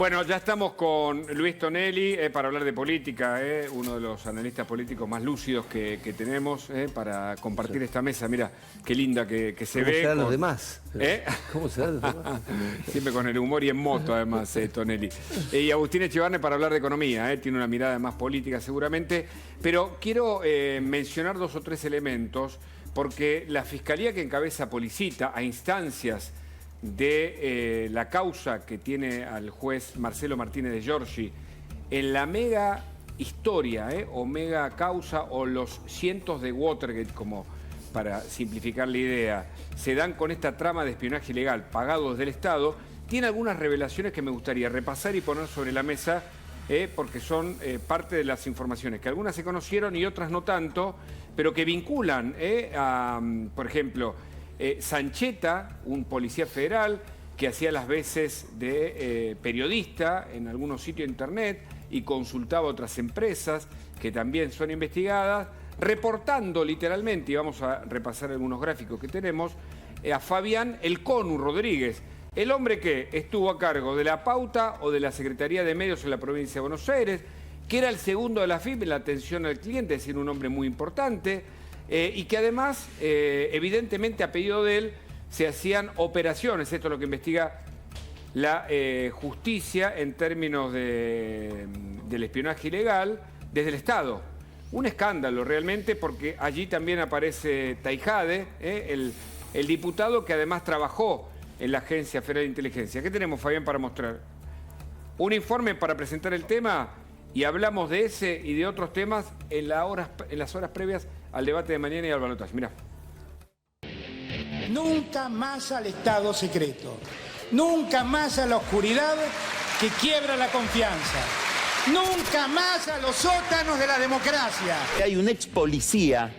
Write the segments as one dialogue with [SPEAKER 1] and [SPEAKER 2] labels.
[SPEAKER 1] Bueno, ya estamos con Luis Tonelli para hablar de política, uno de los analistas políticos más lúcidos que tenemos para compartir esta mesa. Mira, qué linda que se ve.
[SPEAKER 2] ¿Cómo serán los demás? ¿Cómo serán los demás?
[SPEAKER 1] Siempre con el humor y en moto, además, Tonelli. Y Agustín Echevarne para hablar de economía, tiene una mirada más política seguramente. Pero quiero mencionar dos o tres elementos, porque la Fiscalía que encabeza Policita, a instancias de la causa que tiene al juez Marcelo Martínez de Giorgi, en la mega historia o mega causa o los cientos de Watergate, como para simplificar la idea, se dan con esta trama de espionaje ilegal pagado desde el Estado, tiene algunas revelaciones que me gustaría repasar y poner sobre la mesa, porque son parte de las informaciones que algunas se conocieron y otras no tanto, pero que vinculan a, por ejemplo, Sancheta, un policía federal que hacía las veces de periodista en algunos sitios de internet y consultaba a otras empresas que también son investigadas, reportando literalmente, y vamos a repasar algunos gráficos que tenemos, a Fabián El Conu Rodríguez, el hombre que estuvo a cargo de la pauta o de la Secretaría de Medios en la provincia de Buenos Aires, que era el segundo de la FIP en la atención al cliente, es decir, un hombre muy importante, y que además, evidentemente a pedido de él, se hacían operaciones, esto es lo que investiga la justicia en términos del espionaje ilegal desde el Estado. Un escándalo realmente, porque allí también aparece Taijade, el diputado que además trabajó en la Agencia Federal de Inteligencia. ¿Qué tenemos, Fabián, para mostrar? Un informe para presentar el tema y hablamos de ese y de otros temas en las horas previas al debate de mañana y al balotaje. Mirá.
[SPEAKER 3] Nunca más al Estado secreto. Nunca más a la oscuridad que quiebra la confianza. Nunca más a los sótanos de la democracia.
[SPEAKER 4] Hay un ex policía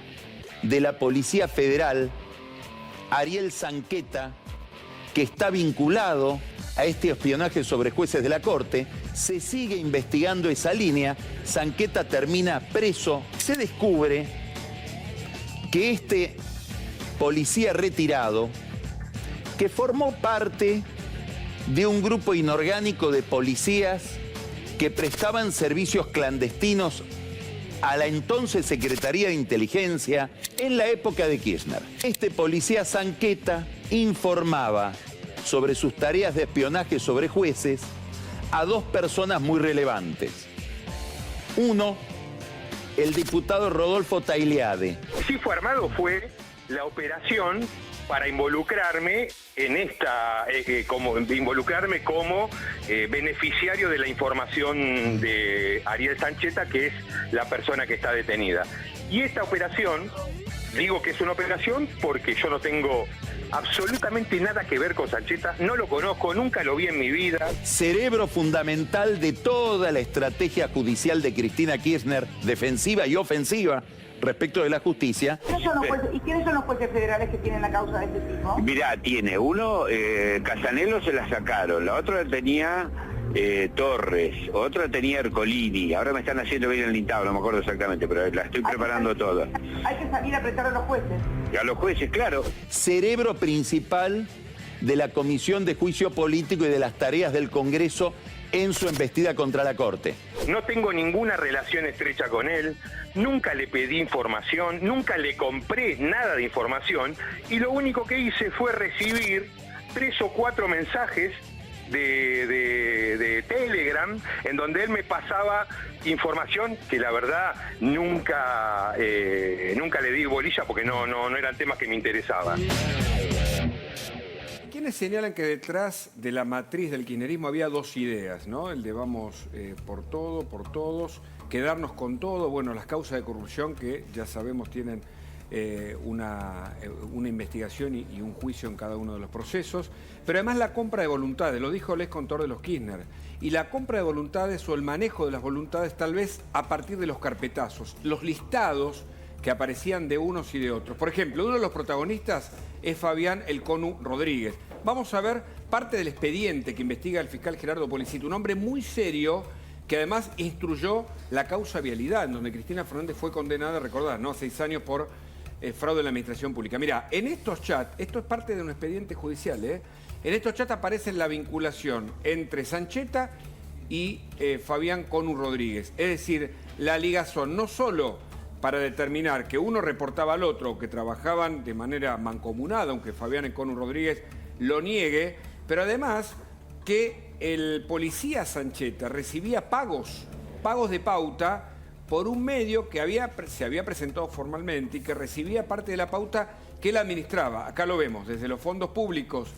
[SPEAKER 4] de la Policía Federal, Ariel Sanqueta, que está vinculado a este espionaje sobre jueces de la Corte. Se sigue investigando esa línea. Sanqueta termina preso. Se descubre que este policía retirado, que formó parte de un grupo inorgánico de policías que prestaban servicios clandestinos a la entonces Secretaría de Inteligencia en la época de Kirchner. Este policía Sanqueta informaba sobre sus tareas de espionaje sobre jueces a dos personas muy relevantes. Uno, el diputado Rodolfo Tailiade.
[SPEAKER 5] Sí fue armado, fue la operación para involucrarme en esta, como beneficiario de la información de Ariel Sancheta, que es la persona que está detenida. Y esta operación, digo que es una operación porque yo no tengo absolutamente nada que ver con Sancheta, no lo conozco, nunca lo vi en mi vida.
[SPEAKER 4] Cerebro fundamental de toda la estrategia judicial de Cristina Kirchner, defensiva y ofensiva, respecto de la justicia.
[SPEAKER 6] ¿Y quiénes son los jueces federales que tienen la causa de este tipo?
[SPEAKER 7] Mirá, tiene uno, Casanello se la sacaron, la otra la tenía Torres, otra tenía Ercolini, ahora me están haciendo bien el listado, no me acuerdo exactamente, pero la estoy preparando toda.
[SPEAKER 6] Hay que salir a apretar a los jueces.
[SPEAKER 7] A los jueces, claro.
[SPEAKER 4] Cerebro principal de la Comisión de Juicio Político y de las tareas del Congreso en su embestida contra la Corte.
[SPEAKER 5] No tengo ninguna relación estrecha con él, nunca le pedí información, nunca le compré nada de información y lo único que hice fue recibir 3 o 4 mensajes de Telegram en donde él me pasaba información que la verdad nunca le di bolilla porque no eran temas que me interesaban.
[SPEAKER 1] Quienes señalan que detrás de la matriz del kirchnerismo había dos ideas, ¿no? El de vamos por todo, por todos, quedarnos con todo, bueno, las causas de corrupción que ya sabemos tienen una investigación y un juicio en cada uno de los procesos, pero además la compra de voluntades, lo dijo el ex contador de los Kirchner, y la compra de voluntades o el manejo de las voluntades tal vez a partir de los carpetazos, los listados que aparecían de unos y de otros. Por ejemplo, uno de los protagonistas es Fabián El Conu Rodríguez. Vamos a ver parte del expediente que investiga el fiscal Gerardo Policito, un hombre muy serio que además instruyó la causa vialidad, en donde Cristina Fernández fue condenada, recordad, ¿no?, a 6 años por fraude en la administración pública. Mirá, en estos chats, esto es parte de un expediente judicial, en estos chats aparece la vinculación entre Sancheta y Fabián Conu Rodríguez. Es decir, la ligazón no solo para determinar que uno reportaba al otro, que trabajaban de manera mancomunada, aunque Fabián Conu Rodríguez lo niegue, pero además que el policía Sancheta recibía pagos de pauta por un medio que se había presentado formalmente y que recibía parte de la pauta que él administraba. Acá lo vemos, desde los fondos públicos,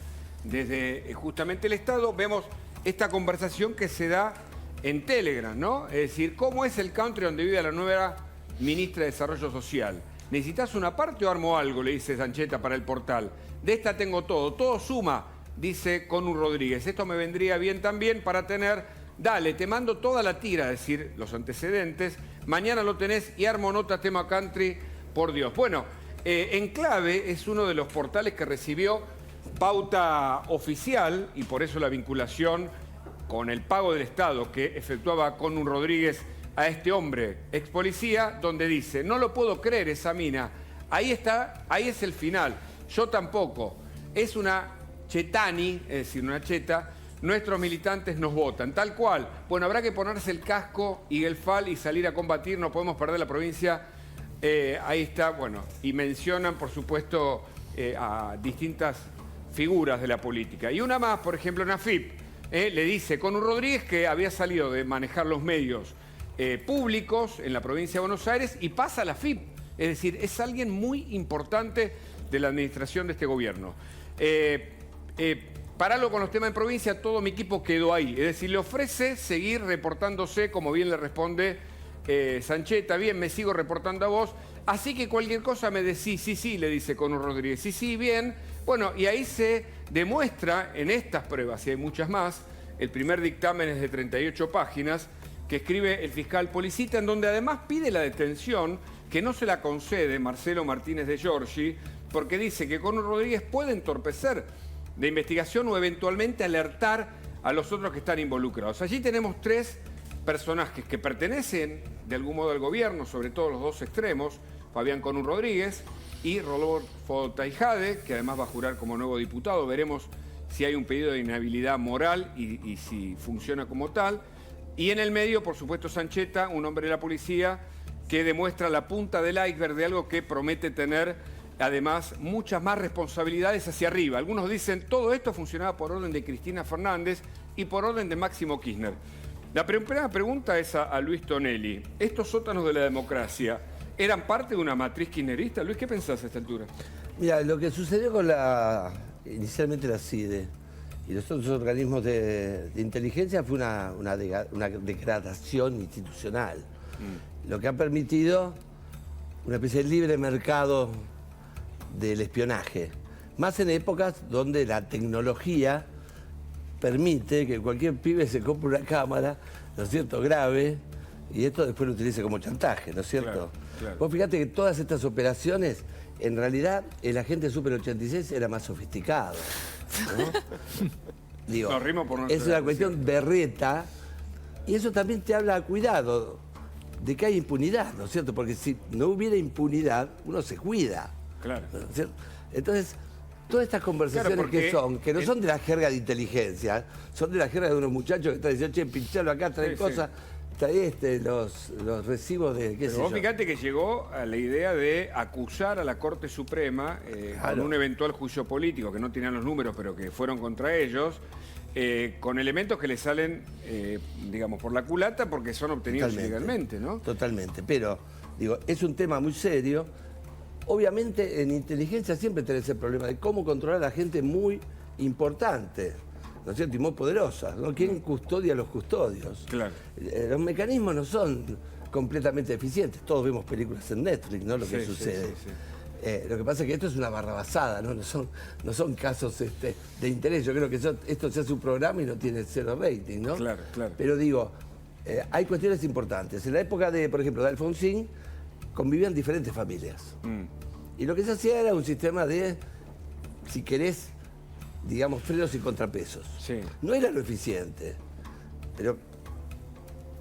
[SPEAKER 1] desde justamente el Estado, vemos esta conversación que se da en Telegram, ¿no? Es decir, ¿cómo es el country donde vive la nueva ministra de Desarrollo Social? ¿Necesitas una parte o armo algo?, le dice Sancheta para el portal. De esta tengo todo suma, dice Conu Rodríguez. Esto me vendría bien también para tener, dale, te mando toda la tira, es decir, los antecedentes, mañana lo tenés y armo nota tema country, por Dios. Bueno, Enclave es uno de los portales que recibió pauta oficial y por eso la vinculación con el pago del Estado que efectuaba Conu Rodríguez a este hombre, ex policía, donde dice, no lo puedo creer esa mina, ahí está, ahí es el final, yo tampoco, es una chetani, es decir, una cheta, nuestros militantes nos votan, tal cual. Bueno, habrá que ponerse el casco y el fal y salir a combatir, no podemos perder la provincia, ahí está, bueno, y mencionan, por supuesto, a distintas figuras de la política. Y una más, por ejemplo, Nafip, le dice Conu Rodríguez que había salido de manejar los medios públicos en la provincia de Buenos Aires y pasa a la FIP. Es decir, es alguien muy importante de la administración de este gobierno. Paralo con los temas en provincia, todo mi equipo quedó ahí. Es decir, le ofrece seguir reportándose, como bien le responde Sancheta, bien, me sigo reportando a vos, así que cualquier cosa me decís, sí, le dice Conu Rodríguez, sí, bien. Bueno, y ahí se demuestra en estas pruebas, y hay muchas más, el primer dictamen es de 38 páginas, que escribe el fiscal Policita, en donde además pide la detención, que no se la concede Marcelo Martínez de Giorgi, porque dice que Conu Rodríguez puede entorpecer la investigación o eventualmente alertar a los otros que están involucrados. Allí tenemos tres personajes que pertenecen de algún modo al gobierno, sobre todo los dos extremos, Fabián Conu Rodríguez y Rodolfo Taijade, que además va a jurar como nuevo diputado. Veremos si hay un pedido de inhabilidad moral y si funciona como tal. Y en el medio, por supuesto, Sancheta, un hombre de la policía que demuestra la punta del iceberg de algo que promete tener, además, muchas más responsabilidades hacia arriba. Algunos dicen, todo esto funcionaba por orden de Cristina Fernández y por orden de Máximo Kirchner. La primera pregunta es a Luis Tonelli. ¿Estos sótanos de la democracia eran parte de una matriz kirchnerista? Luis, ¿qué pensás a esta altura?
[SPEAKER 2] Mira, lo que sucedió con inicialmente la CIDE y los otros organismos de inteligencia fue una degradación institucional. Lo que ha permitido una especie de libre mercado del espionaje. Más en épocas donde la tecnología permite que cualquier pibe se compre una cámara, ¿no es cierto?, grave, y esto después lo utilice como chantaje, ¿no es cierto?
[SPEAKER 1] Claro.
[SPEAKER 2] Vos fíjate que todas estas operaciones, en realidad, el agente Super 86 era más sofisticado, ¿no? Digo,
[SPEAKER 1] Nos rimos por
[SPEAKER 2] es una cuestión berreta, y eso también te habla, cuidado, de que hay impunidad, ¿no es cierto? Porque si no hubiera impunidad, uno se cuida.
[SPEAKER 1] Claro.
[SPEAKER 2] ¿No es cierto? Entonces, todas estas conversaciones que no son de la jerga de inteligencia, son de la jerga de unos muchachos que están diciendo, che, pinchalo acá, trae cosas, trae los recibos de qué sé yo.
[SPEAKER 1] Vos fíjate que llegó a la idea de acusar a la Corte Suprema con un eventual juicio político, que no tenían los números, pero que fueron contra ellos, con elementos que le salen, digamos, por la culata porque son obtenidos ilegalmente, ¿no? Totalmente.
[SPEAKER 2] Pero, digo, es un tema muy serio. Obviamente, en inteligencia siempre tenés el problema de cómo controlar a la gente muy importante, ¿no es cierto? Y muy poderosa, ¿no? ¿Quién custodia a los custodios?
[SPEAKER 1] Claro.
[SPEAKER 2] Los mecanismos no son completamente eficientes. Todos vemos películas en Netflix, ¿no? Lo que sucede. Lo que pasa es que esto es una barrabasada, ¿no? No son casos de interés. Yo creo que esto se hace un programa y no tiene cero rating, ¿no?
[SPEAKER 1] Claro.
[SPEAKER 2] Pero digo, hay cuestiones importantes. En la época de, por ejemplo, de Alfonsín, convivían diferentes familias. Y lo que se hacía era un sistema de, si querés, digamos, frenos y contrapesos.
[SPEAKER 1] Sí.
[SPEAKER 2] No era lo eficiente, pero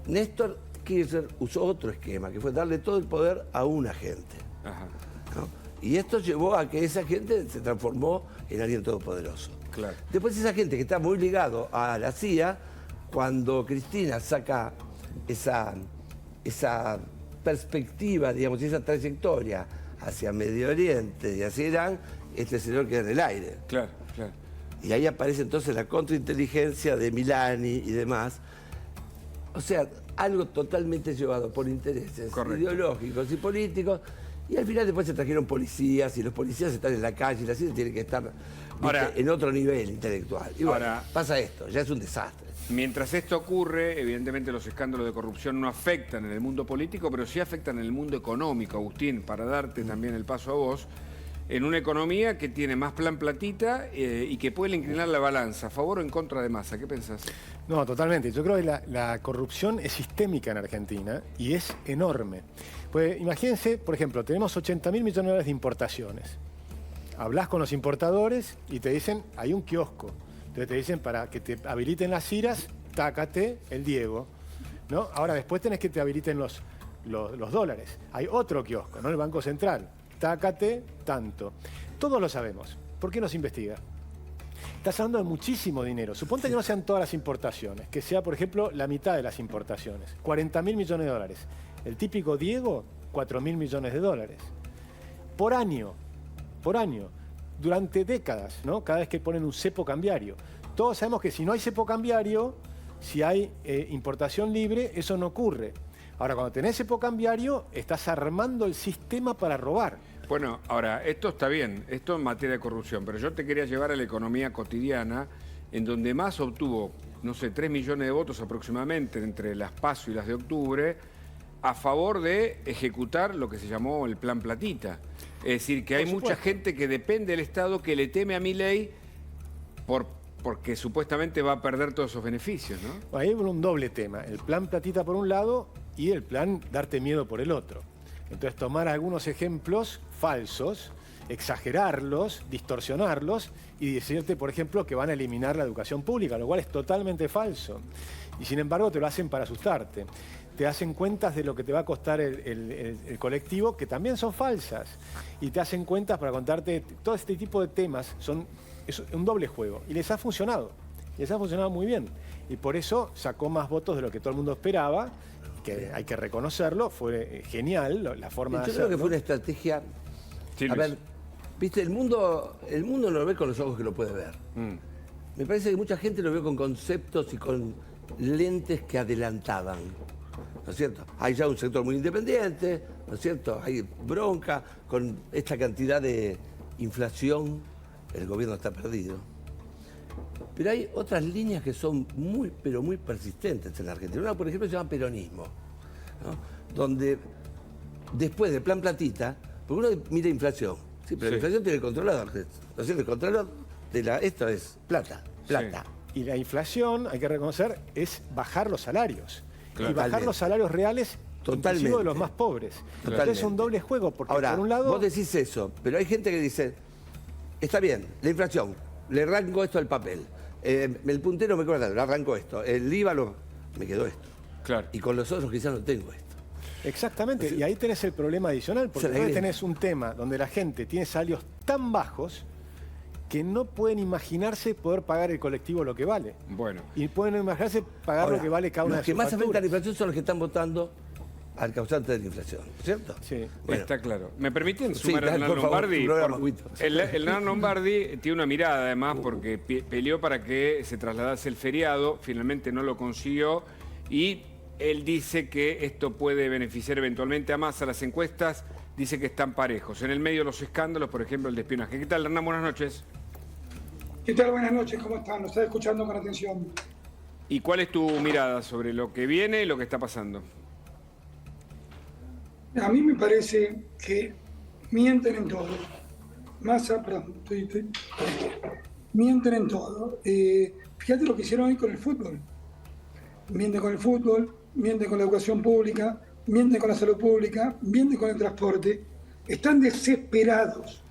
[SPEAKER 2] Néstor Kirchner usó otro esquema, que fue darle todo el poder a un agente.
[SPEAKER 1] Ajá.
[SPEAKER 2] ¿No? Y esto llevó a que esa gente se transformó en alguien todopoderoso.
[SPEAKER 1] Claro.
[SPEAKER 2] Después esa gente que está muy ligado a la CIA, cuando Cristina saca esa perspectiva, digamos, y esa trayectoria hacia Medio Oriente y hacia Irán, este señor queda en el aire.
[SPEAKER 1] Claro, claro.
[SPEAKER 2] Y ahí aparece entonces la contrainteligencia de Milani y demás. O sea, algo totalmente llevado por intereses ideológicos y políticos. Y al final después se trajeron policías, y los policías están en la calle, y la gente tiene que estar ahora, en otro nivel intelectual. Y bueno, ahora, pasa esto, ya es un desastre.
[SPEAKER 1] Mientras esto ocurre, evidentemente los escándalos de corrupción no afectan en el mundo político, pero sí afectan en el mundo económico, Agustín, para darte también el paso a vos, en una economía que tiene más plan platita y que puede inclinar la balanza, ¿a favor o en contra de Massa? ¿Qué pensás?
[SPEAKER 8] No, totalmente. Yo creo que la corrupción es sistémica en Argentina y es enorme. Pues imagínense, por ejemplo, tenemos 80.000 millones de dólares de importaciones. Hablás con los importadores y te dicen, hay un kiosco. Entonces te dicen, para que te habiliten las ciras, tácate el Diego, ¿no? Ahora después tenés que te habiliten los dólares. Hay otro kiosco, ¿no? El Banco Central. Tácate tanto. Todos lo sabemos. ¿Por qué no se investiga? Estás hablando de muchísimo dinero. Suponte que no sean todas las importaciones, que sea, por ejemplo, la mitad de las importaciones. 40.000 millones de dólares. El típico Diego, 4.000 millones de dólares. Por año. Por año. Durante décadas, ¿no? Cada vez que ponen un cepo cambiario. Todos sabemos que si no hay cepo cambiario, si hay importación libre, eso no ocurre. Ahora, cuando tenés cepo cambiario, estás armando el sistema para robar.
[SPEAKER 1] Bueno, ahora, esto está bien, esto en materia de corrupción, pero yo te quería llevar a la economía cotidiana, en donde más obtuvo, no sé, 3 millones de votos aproximadamente entre las PASO y las de octubre, a favor de ejecutar lo que se llamó el Plan Platita. Es decir, que hay mucha gente que depende del Estado, que le teme a Milei porque supuestamente va a perder todos esos beneficios, ¿no?
[SPEAKER 8] Ahí hay un doble tema, el Plan Platita por un lado y el plan darte miedo por el otro. Entonces tomar algunos ejemplos falsos, exagerarlos, distorsionarlos y decirte, por ejemplo, que van a eliminar la educación pública, lo cual es totalmente falso. Y sin embargo te lo hacen para asustarte. Te hacen cuentas de lo que te va a costar el colectivo, que también son falsas. Y te hacen cuentas para contarte todo este tipo de temas. Es un doble juego. Y les ha funcionado. Les ha funcionado muy bien. Y por eso sacó más votos de lo que todo el mundo esperaba. Que hay que reconocerlo. Fue genial la forma de hacerlo.
[SPEAKER 2] Yo creo que fue una estrategia...
[SPEAKER 1] Sí,
[SPEAKER 2] a ver, viste, el mundo no lo ve con los ojos que lo puede ver. Me parece que mucha gente lo vio con conceptos y con lentes que adelantaban. ¿No es cierto? Hay ya un sector muy independiente, ¿no es cierto? Hay bronca con esta cantidad de inflación, el gobierno está perdido. Pero hay otras líneas que son muy, pero muy persistentes en la Argentina. Una, por ejemplo, se llama peronismo, ¿no? Donde después del Plan Platita, porque uno mira inflación, sí, pero la inflación tiene el controlador, ¿no es cierto? El controlador esto es plata.
[SPEAKER 8] Sí. Y la inflación, hay que reconocer, es bajar los salarios. Claro. Y bajar los salarios reales, inclusive de los más pobres. Entonces es un doble juego, porque
[SPEAKER 2] ahora,
[SPEAKER 8] por un lado...
[SPEAKER 2] vos decís eso, pero hay gente que dice, está bien, la inflación, le arranco esto al papel. El puntero me cobra, le arranco esto. El IVA me quedó esto.
[SPEAKER 1] Claro.
[SPEAKER 2] Y con los otros quizás no tengo esto.
[SPEAKER 8] Exactamente, y ahí tenés el problema adicional, porque tenés un tema donde la gente tiene salarios tan bajos que no pueden imaginarse poder pagar el colectivo lo que vale.
[SPEAKER 1] Bueno.
[SPEAKER 8] Y pueden imaginarse pagar lo que vale cada una de sus
[SPEAKER 2] facturas. Los que más afectan a la inflación son los que están votando al causante de la inflación, ¿cierto?
[SPEAKER 8] Sí.
[SPEAKER 1] Bueno. Está claro. ¿Me permiten sumar a Hernán Lombardi? Hernán Lombardi tiene una mirada además porque peleó para que se trasladase el feriado, finalmente no lo consiguió y él dice que esto puede beneficiar eventualmente a Massa. Las encuestas dice que están parejos. En el medio de los escándalos, por ejemplo, el de espionaje. ¿Qué tal, Hernán? Buenas noches.
[SPEAKER 9] ¿Qué tal? Buenas noches, ¿cómo están? Lo estoy escuchando con atención.
[SPEAKER 1] ¿Y cuál es tu mirada sobre lo que viene y lo que está pasando?
[SPEAKER 9] A mí me parece que mienten en todo. Massa, perdón, mienten en todo. Fíjate lo que hicieron hoy con el fútbol. Mienten con el fútbol, mienten con la educación pública, mienten con la salud pública, mienten con el transporte. Están desesperados.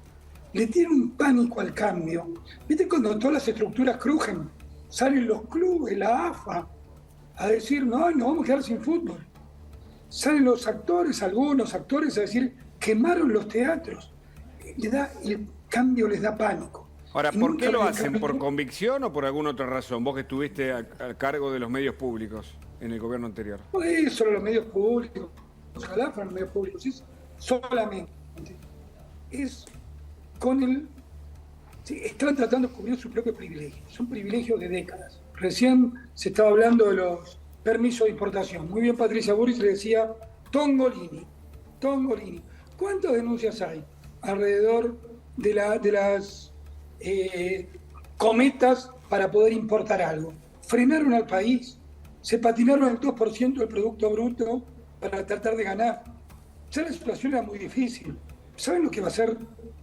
[SPEAKER 9] Le tienen un pánico al cambio. ¿Viste cuando todas las estructuras crujen? Salen los clubes, la AFA, a decir, no, nos vamos a quedar sin fútbol. Salen los actores, algunos actores, a decir, quemaron los teatros. El cambio les da pánico.
[SPEAKER 1] Ahora,
[SPEAKER 9] Y
[SPEAKER 1] ¿por
[SPEAKER 9] nunca
[SPEAKER 1] qué lo
[SPEAKER 9] me
[SPEAKER 1] hacen?
[SPEAKER 9] cambió.
[SPEAKER 1] ¿Por convicción o por alguna otra razón? Vos que estuviste a cargo de los medios públicos en el gobierno anterior.
[SPEAKER 9] No es solo los medios públicos, ojalá fueran los medios públicos, es solamente. Es con el... sí, están tratando de cubrir su propio privilegio. Son privilegios de décadas. Recién se estaba hablando de los permisos de importación. Muy bien, Patricia Bullrich le decía Tongolini. ¿Cuántas denuncias hay alrededor de las cometas para poder importar algo? Frenaron al país, se patinaron el 2% del Producto Bruto para tratar de ganar. Ya la situación era muy difícil. ¿Saben lo que va a ser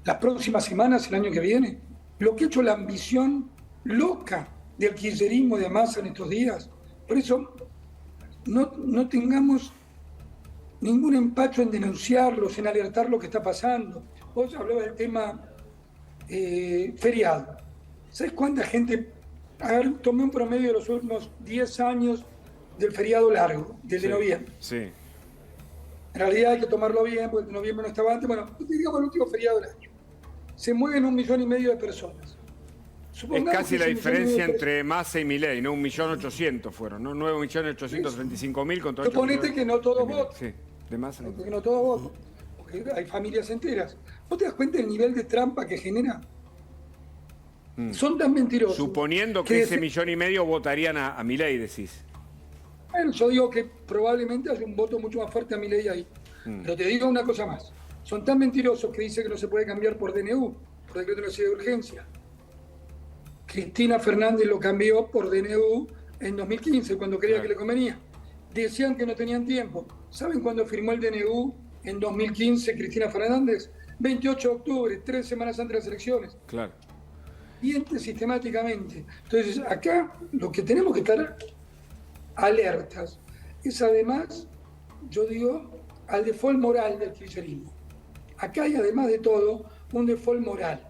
[SPEAKER 9] las próximas semanas, el año que viene? Lo que ha hecho la ambición loca del kirchnerismo de Massa en estos días. Por eso, no tengamos ningún empacho en denunciarlos, en alertar lo que está pasando. Vos hablabas del tema feriado. ¿Sabes cuánta gente? A ver, tomé un promedio de los últimos 10 años del feriado largo, del de noviembre.
[SPEAKER 1] Sí.
[SPEAKER 9] En realidad hay que tomarlo bien, porque noviembre no estaba antes. Bueno, digamos el último feriado del año. Se mueven 1,5 millones de personas.
[SPEAKER 1] Es casi la diferencia entre Massa y Milei, ¿no? 1.800.000 fueron, ¿no? 9.835.000 contra 8
[SPEAKER 9] Suponete que no todos votan.
[SPEAKER 1] Sí, de Massa no.
[SPEAKER 9] Que no todos votan, porque hay familias enteras. ¿Vos te das cuenta del nivel de trampa que genera? Son tan mentirosos.
[SPEAKER 1] Suponiendo que ese 1,5 millones votarían a Milei, decís.
[SPEAKER 9] Bueno, yo digo que probablemente haya un voto mucho más fuerte a Milei ahí. Pero te digo una cosa más. Son tan mentirosos que dicen que no se puede cambiar por DNU, por decreto de necesidad de urgencia. Cristina Fernández lo cambió por DNU en 2015, cuando creía que le convenía. Decían que no tenían tiempo. ¿Saben cuándo firmó el DNU en 2015 Cristina Fernández? 28 de octubre, 3 semanas antes de las elecciones.
[SPEAKER 1] Claro.
[SPEAKER 9] Miente sistemáticamente. Entonces, acá lo que tenemos que estar alertas es además, yo digo, al default moral del kirchnerismo. Acá hay además de todo un default moral.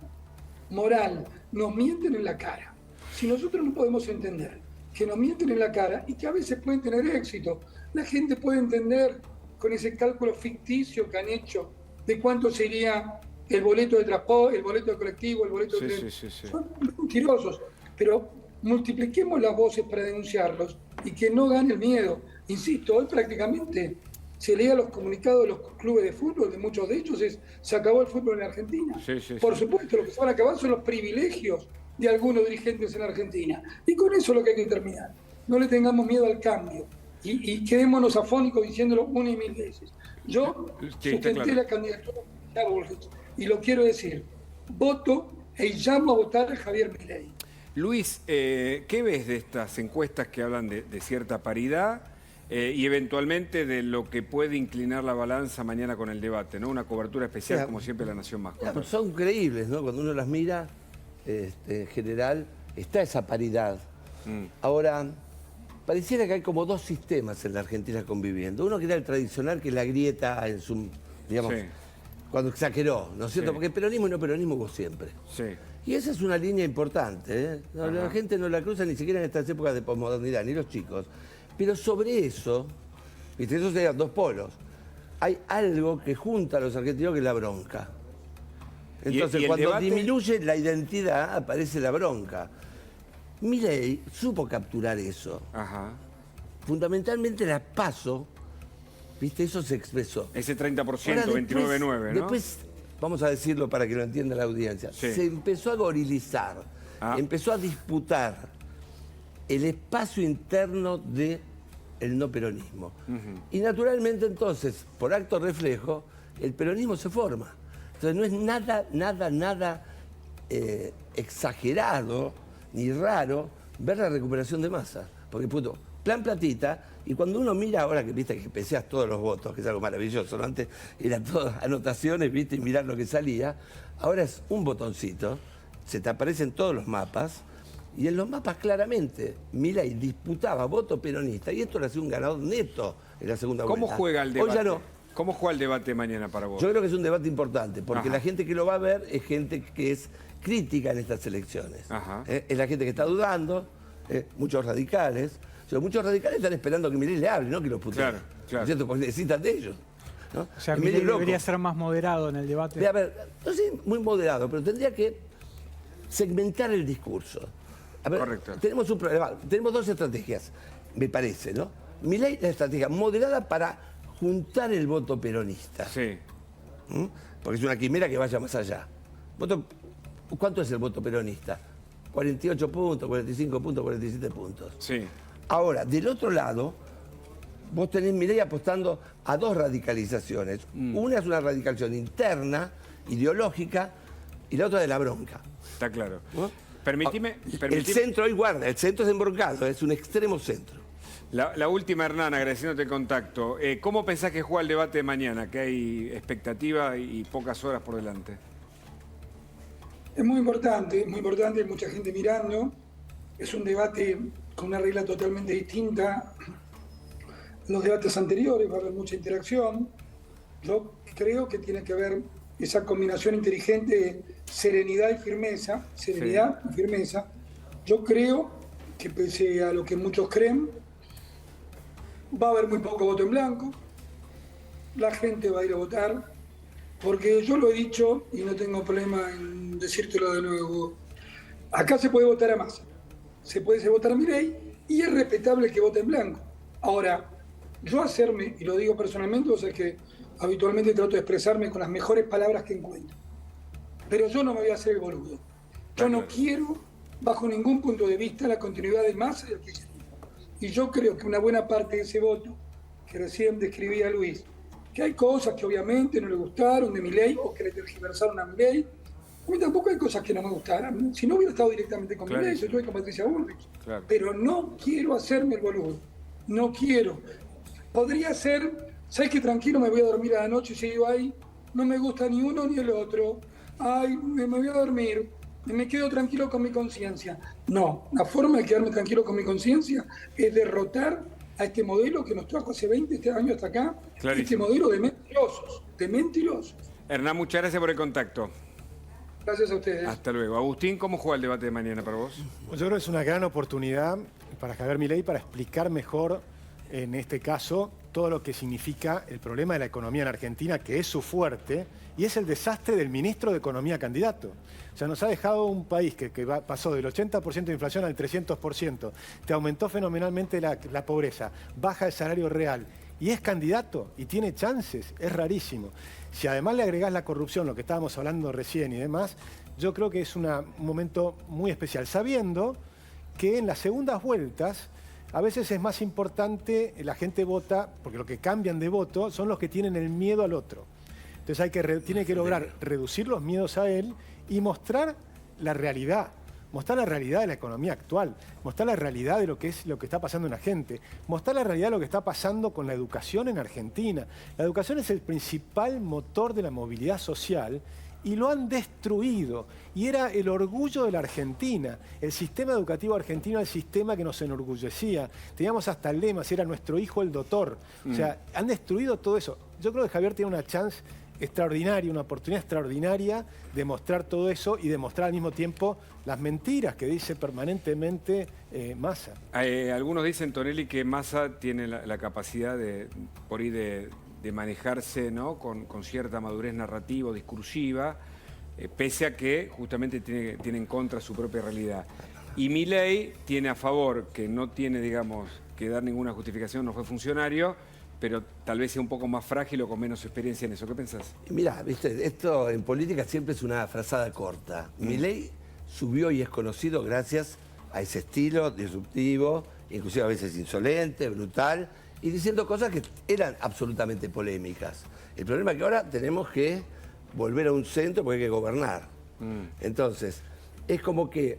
[SPEAKER 9] Nos mienten en la cara. Si nosotros no podemos entender que nos mienten en la cara y que a veces pueden tener éxito, la gente puede entender con ese cálculo ficticio que han hecho de cuánto sería el boleto de transporte, el boleto de colectivo, el boleto de tren.
[SPEAKER 1] Sí.
[SPEAKER 9] Son mentirosos, pero multipliquemos las voces para denunciarlos y que no gane el miedo. Insisto, hoy prácticamente se leía los comunicados de los clubes de fútbol, de muchos de ellos, se acabó el fútbol en Argentina. Por supuesto, lo que se van a acabar son los privilegios de algunos dirigentes en Argentina. Y con eso es lo que hay que terminar. No le tengamos miedo al cambio y quedémonos afónicos diciéndolo 1 y 1000 veces. Yo sustenté la candidatura de Bullrich y lo quiero decir, voto y llamo a votar a Javier Milei.
[SPEAKER 1] Luis, ¿qué ves de estas encuestas que hablan de cierta paridad y eventualmente de lo que puede inclinar la balanza mañana con el debate, ¿no? Una cobertura especial, como siempre, La Nación Más.
[SPEAKER 2] Son creíbles, ¿no? Cuando uno las mira, en general, está esa paridad. Ahora, pareciera que hay como dos sistemas en la Argentina conviviendo. Uno que era el tradicional, que es la grieta en su, digamos, cuando exageró, ¿no es cierto? Porque peronismo y no peronismo hubo siempre. Y esa es una línea importante, ¿eh? La gente no la cruza ni siquiera en estas épocas de posmodernidad, ni los chicos. Pero sobre eso, ¿viste? Esos serían dos polos. Hay algo que junta a los argentinos, que es la bronca. Entonces, cuando disminuye la identidad, aparece la bronca. Milei supo capturar eso. Fundamentalmente las PASO, ¿viste? Eso se expresó.
[SPEAKER 1] Ese 30%, 29,9, ¿no?
[SPEAKER 2] Después, vamos a decirlo para que lo entienda la audiencia, se empezó a gorilizar, empezó a disputar el espacio interno del no peronismo. Y naturalmente entonces, por acto reflejo, el peronismo se forma. Entonces no es nada exagerado ni raro ver la recuperación de Massa. Porque plan platita, y cuando uno mira ahora que viste que peseas todos los votos, que es algo maravilloso, ¿no? Antes eran todas anotaciones, viste, y mirar lo que salía, ahora es un botoncito, se te aparecen todos los mapas, y en los mapas claramente Milei disputaba voto peronista, y esto le hacía un ganador neto en la segunda vuelta.
[SPEAKER 1] ¿Cómo juega el debate?
[SPEAKER 2] Hoy ya no.
[SPEAKER 1] ¿Cómo juega el debate mañana para vos?
[SPEAKER 2] Yo creo que es un debate importante, porque la gente que lo va a ver es gente que es crítica en estas elecciones. Es la gente que está dudando, muchos radicales. O sea, muchos radicales están esperando que Milei le hable, no que los puteen.
[SPEAKER 1] Claro.
[SPEAKER 2] ¿Cierto? Porque necesitan de ellos, ¿no?
[SPEAKER 10] O sea, Milei debería ser más moderado en el debate.
[SPEAKER 2] A ver, no sé, muy moderado, pero tendría que segmentar el discurso. A ver,
[SPEAKER 1] correcto.
[SPEAKER 2] Tenemos un problema, tenemos dos estrategias, me parece, ¿no? Milei, la estrategia moderada para juntar el voto peronista.
[SPEAKER 1] Sí.
[SPEAKER 2] Porque es una quimera que vaya más allá. ¿Cuánto es el voto peronista? 48 puntos, 45 puntos, 47 puntos.
[SPEAKER 1] Sí.
[SPEAKER 2] Ahora, del otro lado, vos tenés Milei apostando a dos radicalizaciones. Una es una radicalización interna, ideológica, y la otra de la bronca.
[SPEAKER 1] Está claro.
[SPEAKER 2] ¿No?
[SPEAKER 1] Permitime...
[SPEAKER 2] El centro hoy guarda, el centro es embroncado, es un extremo centro.
[SPEAKER 1] La última, Hernán, agradeciéndote el contacto. ¿Cómo pensás que juega el debate de mañana? Que hay expectativa y pocas horas por delante.
[SPEAKER 9] Es muy importante, hay mucha gente mirando. Es un debate con una regla totalmente distinta a los debates anteriores, va a haber mucha interacción. Yo creo que tiene que haber esa combinación inteligente de serenidad y firmeza. Serenidad y firmeza. Yo creo que pese a lo que muchos creen, va a haber muy poco voto en blanco. La gente va a ir a votar. Porque yo lo he dicho y no tengo problema en decírtelo de nuevo. Acá se puede votar a Massa, se puede votar a Milei y es respetable que vote en blanco. Ahora, yo hacerme, y lo digo personalmente, o sea que habitualmente trato de expresarme con las mejores palabras que encuentro. Pero yo no me voy a hacer el boludo. Yo no quiero, bajo ningún punto de vista, la continuidad de Massa y el kirchnerismo. Y yo creo que una buena parte de ese voto, que recién describía Luis, que hay cosas que obviamente no le gustaron de Milei o que le tergiversaron a Milei. A mí tampoco hay cosas que no me gustaran. Si no hubiera estado directamente con Milei, yo estoy con Patricia Bullrich. Claro. Pero no quiero hacerme el boludo. No quiero. Podría ser, ¿sabes qué? Tranquilo, me voy a dormir a la noche y sigo ahí. No me gusta ni uno ni el otro. Ay, me voy a dormir. Me quedo tranquilo con mi conciencia. No, la forma de quedarme tranquilo con mi conciencia es derrotar a este modelo que nos trajo hace 20 años hasta acá, clarísimo. Este modelo de mentirosos.
[SPEAKER 1] Hernán, muchas gracias por el contacto.
[SPEAKER 9] Gracias a ustedes.
[SPEAKER 1] Hasta luego. Agustín, ¿cómo juega el debate de mañana para vos?
[SPEAKER 8] Yo creo que es una gran oportunidad para Javier Milei para explicar mejor, en este caso, todo lo que significa el problema de la economía en Argentina, que es su fuerte, y es el desastre del ministro de Economía candidato. O sea, nos ha dejado un país que pasó del 80% de inflación al 300%, te aumentó fenomenalmente la pobreza, baja el salario real, y es candidato, y tiene chances, es rarísimo. Si además le agregás la corrupción, lo que estábamos hablando recién y demás, yo creo que es un momento muy especial, sabiendo que en las segundas vueltas a veces es más importante, la gente vota, porque lo que cambian de voto son los que tienen el miedo al otro. Entonces tiene que lograr reducir los miedos a él y mostrar la realidad de la economía actual, mostrar la realidad de lo que está pasando en la gente, mostrar la realidad de lo que está pasando con la educación en Argentina. La educación es el principal motor de la movilidad social y lo han destruido. Y era el orgullo de la Argentina. El sistema educativo argentino era el sistema que nos enorgullecía. Teníamos hasta el lema, si era nuestro hijo el doctor. O sea, han destruido todo eso. Yo creo que Javier tiene una chance extraordinaria, una oportunidad extraordinaria de mostrar todo eso y de mostrar al mismo tiempo las mentiras que dice permanentemente Massa.
[SPEAKER 1] Algunos dicen, Tonelli, que Massa tiene la capacidad de manejarse, ¿no?, con cierta madurez narrativa o discursiva, pese a que justamente tiene en contra su propia realidad. Y Milei tiene a favor, que no tiene, digamos, que dar ninguna justificación, no fue funcionario, pero tal vez sea un poco más frágil o con menos experiencia en eso. ¿Qué pensás?
[SPEAKER 2] Mirá, viste, esto en política siempre es una frazada corta. Milei subió y es conocido gracias a ese estilo disruptivo, inclusive a veces insolente, brutal, y diciendo cosas que eran absolutamente polémicas. El problema es que ahora tenemos que volver a un centro porque hay que gobernar. Entonces, es como que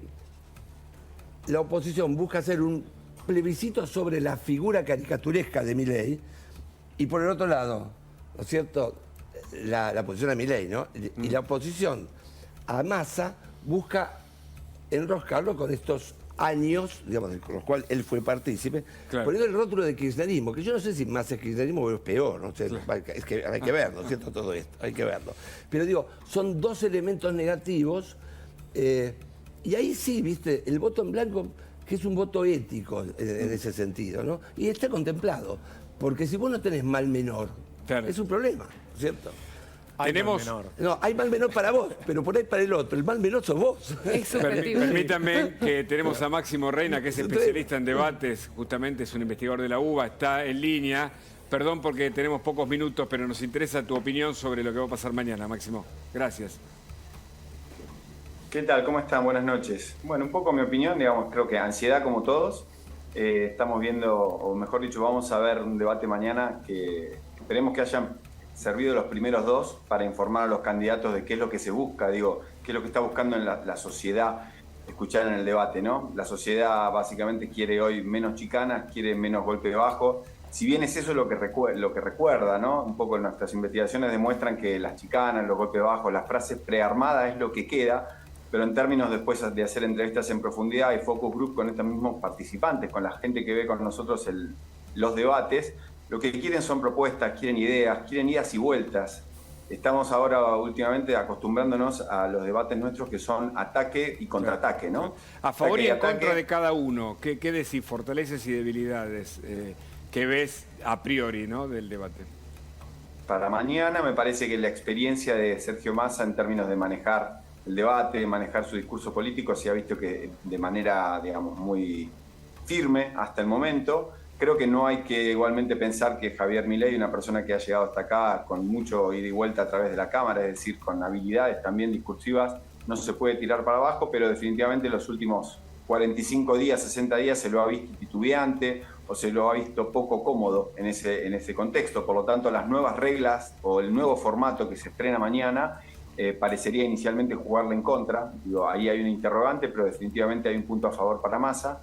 [SPEAKER 2] la oposición busca hacer un plebiscito sobre la figura caricaturesca de Milei, y por el otro lado, ¿no es cierto?, la oposición a Milei, ¿no? Y la oposición a Massa busca enroscarlo con estos años, digamos, con los cuales él fue partícipe, claro, poniendo el rótulo de kirchnerismo, que yo no sé si más es kirchnerismo o es peor, no sé, claro, es que hay que verlo, ¿no es cierto?, todo esto, hay que verlo. Pero digo, son dos elementos negativos, y ahí sí, viste, el voto en blanco, que es un voto ético en ese sentido, ¿no? Y está contemplado, porque si vos no tenés mal menor, claro, es un problema, ¿cierto?
[SPEAKER 1] Tenemos...
[SPEAKER 8] mal menor.
[SPEAKER 2] No, hay mal menor para vos, pero por ahí para el otro. El mal menor sos vos.
[SPEAKER 10] Es subjetivo.
[SPEAKER 1] Permítanme que tenemos a Máximo Reina, que es especialista en debates, justamente es un investigador de la UBA, está en línea. Perdón porque tenemos pocos minutos, pero nos interesa tu opinión sobre lo que va a pasar mañana, Máximo. Gracias.
[SPEAKER 11] ¿Qué tal? ¿Cómo están? Buenas noches. Bueno, un poco mi opinión, digamos, creo que ansiedad como todos. Estamos viendo, o mejor dicho, vamos a ver un debate mañana que esperemos que hayan servido los primeros dos para informar a los candidatos de qué es lo que se busca, digo, qué es lo que está buscando en la sociedad escuchar en el debate, ¿no? La sociedad básicamente quiere hoy menos chicanas, quiere menos golpe bajo. Si bien es eso lo que recuerda, ¿no? Un poco nuestras investigaciones demuestran que las chicanas, los golpes bajos, las frases prearmadas es lo que queda, pero en términos después de hacer entrevistas en profundidad y focus group con estos mismos participantes, con la gente que ve con nosotros los debates, lo que quieren son propuestas, quieren idas y vueltas. Estamos ahora últimamente acostumbrándonos a los debates nuestros que son ataque y contraataque, ¿no?
[SPEAKER 1] A favor y en contra de cada uno, ¿qué decís? Fortalezas y debilidades que ves a priori, ¿no? Del debate.
[SPEAKER 11] Para mañana me parece que la experiencia de Sergio Massa en términos de manejar el debate, manejar su discurso político, se ha visto que de manera, digamos, muy firme hasta el momento. Creo que no hay que igualmente pensar que Javier Milei, una persona que ha llegado hasta acá con mucho ida y vuelta a través de la Cámara, es decir, con habilidades también discursivas, no se puede tirar para abajo, pero definitivamente los últimos 45 días, 60 días se lo ha visto titubeante o se lo ha visto poco cómodo en ese contexto. Por lo tanto, las nuevas reglas o el nuevo formato que se estrena mañana parecería inicialmente jugarle en contra. Digo, ahí hay un interrogante, pero definitivamente hay un punto a favor para Massa.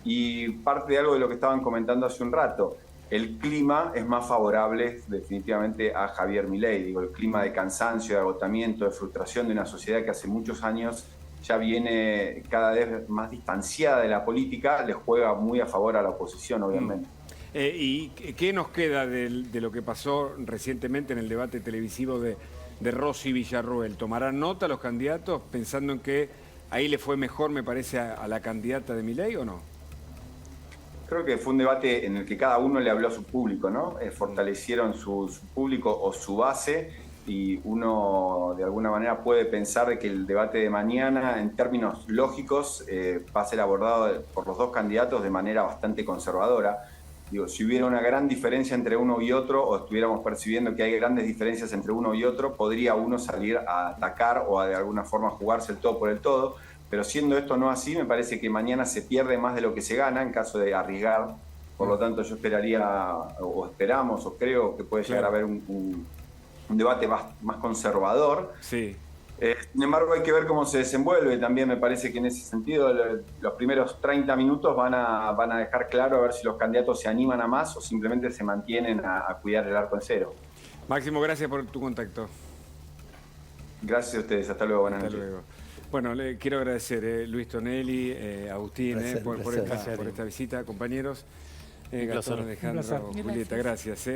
[SPEAKER 11] Y parte de algo de lo que estaban comentando hace un rato, el clima es más favorable definitivamente a Javier Milei. Digo, el clima de cansancio, de agotamiento, de frustración de una sociedad que hace muchos años ya viene cada vez más distanciada de la política, le juega muy a favor a la oposición, obviamente.
[SPEAKER 1] ¿Y qué nos queda de lo que pasó recientemente en el debate televisivo de Rossi Villarroel? ¿Tomarán nota los candidatos pensando en que ahí le fue mejor, me parece, a la candidata de Milei o no?
[SPEAKER 11] Creo que fue un debate en el que cada uno le habló a su público, ¿no? Fortalecieron su público o su base, y uno de alguna manera puede pensar de que el debate de mañana, en términos lógicos, va a ser abordado por los dos candidatos de manera bastante conservadora. Digo, si hubiera una gran diferencia entre uno y otro, o estuviéramos percibiendo que hay grandes diferencias entre uno y otro, podría uno salir a atacar o a de alguna forma jugarse el todo por el todo. Pero siendo esto no así, me parece que mañana se pierde más de lo que se gana en caso de arriesgar. Por lo tanto, yo esperaría, o esperamos, o creo que puede llegar a haber un debate más conservador.
[SPEAKER 1] Sí.
[SPEAKER 11] Sin embargo, hay que ver cómo se desenvuelve. También me parece que en ese sentido los primeros 30 minutos van a dejar claro a ver si los candidatos se animan a más o simplemente se mantienen a cuidar el arco en cero.
[SPEAKER 1] Máximo, gracias por tu contacto.
[SPEAKER 11] Gracias a ustedes. Hasta luego. Buenas noches.
[SPEAKER 1] Hasta luego. Bueno, le quiero agradecer Luis Tonelli, Agustín, por esta visita, compañeros. Gastón, Alejandro, Julieta, gracias.